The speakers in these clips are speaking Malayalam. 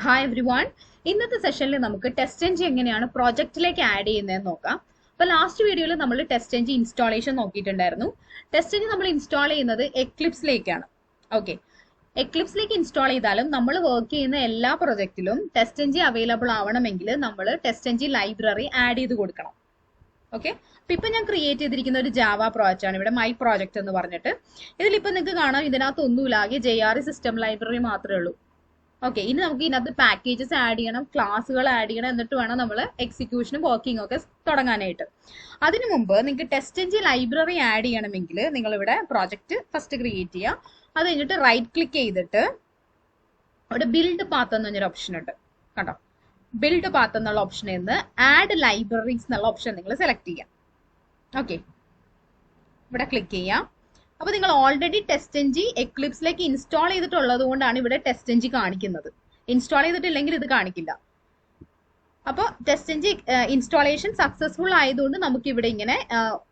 Hi everyone. ഇന്നത്തെ സെഷനിൽ നമുക്ക് TestNG എങ്ങനെയാണ് പ്രോജക്റ്റിലേക്ക് ആഡ് ചെയ്യുന്നതെന്ന് നോക്കാം. അപ്പോൾ ലാസ്റ്റ് വീഡിയോയിൽ നമ്മൾ TestNG ഇൻസ്റ്റാളേഷൻ നോക്കിയിട്ടുണ്ടായിരുന്നു. TestNG നമ്മൾ ഇൻസ്റ്റാൾ ചെയ്യുന്നത് എക്ലിപ്സിലേക്കാണ്. ഓക്കെ, എക്ലിപ്സിലേക്ക് ഇൻസ്റ്റാൾ ചെയ്താലും നമ്മൾ വർക്ക് ചെയ്യുന്ന എല്ലാ പ്രൊജക്റ്റിലും TestNG അവൈലബിൾ ആവണമെങ്കിൽ നമ്മൾ TestNG ലൈബ്രറി ആഡ് ചെയ്ത് കൊടുക്കണം. ഓക്കെ, അപ്പൊ ഇപ്പൊ ഞാൻ ക്രിയേറ്റ് ചെയ്തിരിക്കുന്ന ഒരു ജാവ പ്രോജക്റ്റ് ആണ്, ഇവിടെ മൈ പ്രോജക്റ്റ് എന്ന് പറഞ്ഞിട്ട്. ഇതിലിപ്പോ നിങ്ങൾക്ക് കാണാം, ഇതിനകത്ത് ഒന്നുമില്ല, ആകെ JRE സിസ്റ്റം ലൈബ്രറി മാത്രമേ ഉള്ളൂ. ഓക്കെ, ഇനി നമുക്ക് ഇതിനകത്ത് പാക്കേജസ് ആഡ് ചെയ്യണം, ക്ലാസ്സുകൾ ആഡ് ചെയ്യണം, എന്നിട്ട് വേണം നമ്മൾ എക്സിക്യൂഷനും വർക്കിംഗ് ഒക്കെ തുടങ്ങാനായിട്ട്. അതിനു മുമ്പ് നിങ്ങൾക്ക് TestNG ലൈബ്രറി ആഡ് ചെയ്യണമെങ്കിൽ നിങ്ങൾ ഇവിടെ പ്രോജക്റ്റ് ഫസ്റ്റ് ക്രിയേറ്റ് ചെയ്യുക. അത് കഴിഞ്ഞിട്ട് റൈറ്റ് ക്ലിക്ക് ചെയ്തിട്ട് ഇവിടെ ബിൽഡ് പാത്ത് എന്ന് പറഞ്ഞൊരു ഓപ്ഷൻ ഉണ്ട്, കണ്ടോ? ബിൽഡ് പാത്ത് എന്നുള്ള ഓപ്ഷനിൽ നിന്ന് ആഡ് ലൈബ്രറീസ് എന്നുള്ള ഓപ്ഷൻ നിങ്ങൾ സെലക്ട് ചെയ്യാം. ഓക്കെ, ഇവിടെ ക്ലിക്ക് ചെയ്യാം. അപ്പോൾ നിങ്ങൾ ഓൾറെഡി TestNG എക്ലിപ്സിലേക്ക് ഇൻസ്റ്റാൾ ചെയ്തിട്ടുള്ളത് കൊണ്ടാണ് ഇവിടെ TestNG കാണിക്കുന്നത്. ഇൻസ്റ്റാൾ ചെയ്തിട്ടില്ലെങ്കിൽ ഇത് കാണിക്കില്ല. അപ്പോൾ TestNG ഇൻസ്റ്റാളേഷൻ സക്സസ്ഫുൾ ആയതുകൊണ്ട് നമുക്ക് ഇവിടെ ഇങ്ങനെ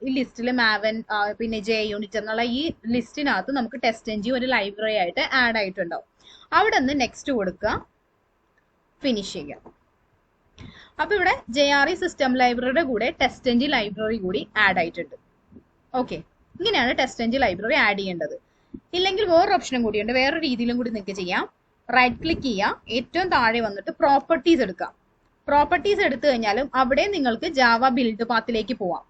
ഈ ലിസ്റ്റിൽ മാവൻ പിന്നെ JUnit എന്നുള്ള ഈ ലിസ്റ്റിനകത്ത് നമുക്ക് TestNG ഒരു ലൈബ്രറി ആയിട്ട് ആഡ് ആയിട്ടുണ്ടാവും. അവിടെ നിന്ന് നെക്സ്റ്റ് കൊടുക്കുക, ഫിനിഷ് ചെയ്യുക. അപ്പോൾ ഇവിടെ JRE സിസ്റ്റം ലൈബ്രറിയുടെ കൂടെ TestNG ലൈബ്രറി കൂടി ആഡ് ആയിട്ടുണ്ട്. ഓക്കെ, ഇങ്ങനെയാണ് TestNG ലൈബ്രറി ആഡ് ചെയ്യേണ്ടത്. ഇല്ലെങ്കിൽ വേറൊരു ഓപ്ഷനും കൂടിയുണ്ട്, വേറൊരു രീതിയിലും കൂടി നിങ്ങൾക്ക് ചെയ്യാം. റൈറ്റ് ക്ലിക്ക് ചെയ്യുക, ഏറ്റവും താഴെ വന്നിട്ട് പ്രോപ്പർട്ടീസ് എടുക്കാം. പ്രോപ്പർട്ടീസ് എടുത്തു കഴിഞ്ഞാലും അവിടെ നിങ്ങൾക്ക് ജാവ ബിൽഡ് പാത്തിലേക്ക് പോവാം.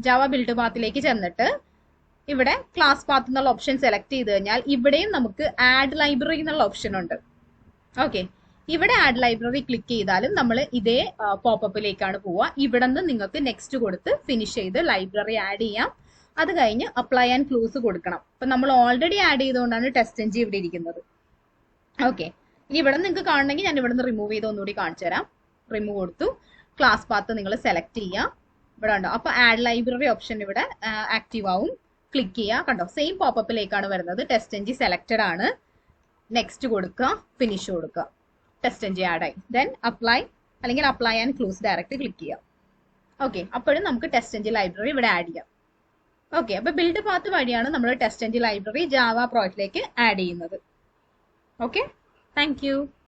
ജാവ ബിൽഡ് പാത്തിലേക്ക് ചെന്നിട്ട് ഇവിടെ ക്ലാസ് പാത്ത് എന്നുള്ള ഓപ്ഷൻ സെലക്ട് ചെയ്ത് കഴിഞ്ഞാൽ ഇവിടെയും നമുക്ക് ആഡ് ലൈബ്രറി എന്നുള്ള ഓപ്ഷൻ ഉണ്ട്. ഓക്കെ, ഇവിടെ ആഡ് ലൈബ്രറി ക്ലിക്ക് ചെയ്താലും നമ്മൾ ഇതേ പോപ്പപ്പിലേക്കാണ് പോവുക. ഇവിടെ നിന്ന് നിങ്ങൾക്ക് നെക്സ്റ്റ് കൊടുത്ത് ഫിനിഷ് ചെയ്ത് ലൈബ്രറി ആഡ് ചെയ്യാം. അത് കഴിഞ്ഞ് അപ്ലൈ ആൻഡ് ക്ലോസ് കൊടുക്കണം. അപ്പൊ നമ്മൾ ഓൾറെഡി ആഡ് ചെയ്തുകൊണ്ടാണ് TestNG ഇവിടെ ഇരിക്കുന്നത്. ഓക്കെ, ഇനി ഇവിടെ നിങ്ങൾക്ക് കാണണമെങ്കിൽ ഞാൻ ഇവിടെ നിന്ന് റിമൂവ് ചെയ്ത് ഒന്നുകൂടി കാണിച്ചു തരാം. റിമൂവ് കൊടുത്തു, ക്ലാസ് പാത്ത് നിങ്ങൾ സെലക്ട് ചെയ്യുക. ഇവിടെ ഉണ്ടോ, അപ്പൊ ആഡ് ലൈബ്രറി ഓപ്ഷൻ ഇവിടെ ആക്റ്റീവ് ആവും. ക്ലിക്ക് ചെയ്യുക, കണ്ടോ? സെയിം പോപ്പപ്പിലേക്കാണ് വരുന്നത്. TestNG സെലക്റ്റഡ് ആണ്. നെക്സ്റ്റ് കൊടുക്കുക, ഫിനിഷ് കൊടുക്കുക. TestNG ആഡ് ആയി. ദെൻ അപ്ലൈ അല്ലെങ്കിൽ apply and close direct click ചെയ്യാം. ഓക്കെ, അപ്പോഴും നമുക്ക് TestNG ലൈബ്രറി ഇവിടെ ആഡ് ചെയ്യാം. ഓക്കെ, അപ്പൊ ബിൽഡ് പാത്ത് വഴിയാണ് നമ്മൾ TestNG ലൈബ്രറി ജാവ പ്രോജക്റ്റിലേക്ക് ആഡ് ചെയ്യുന്നത്. Okay, thank you.